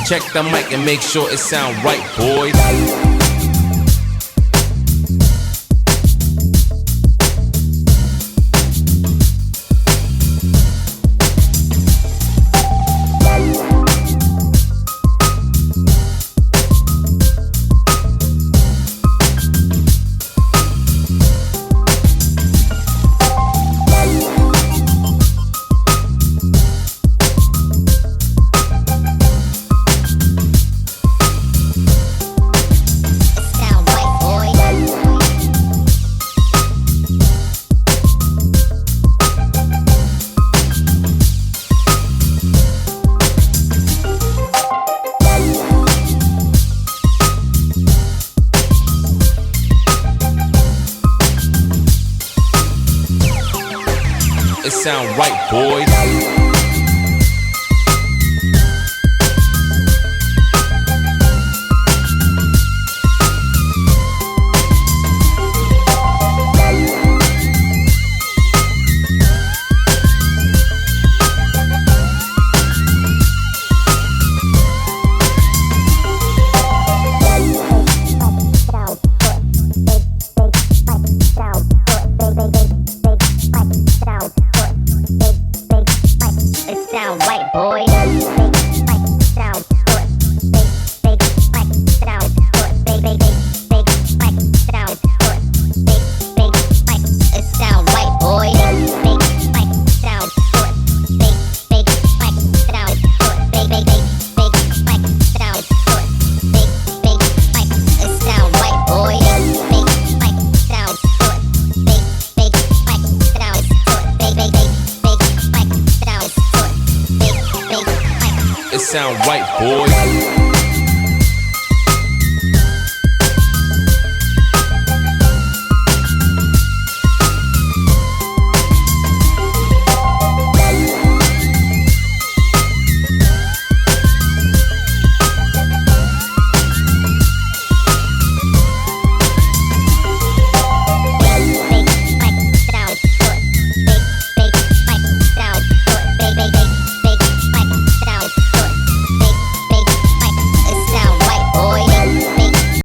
Check the mic and make sure it sound right, boys. It sound right, boys. Sound white, boy. Sound it sound white, boy. It sound white, boy. It sound right, boys.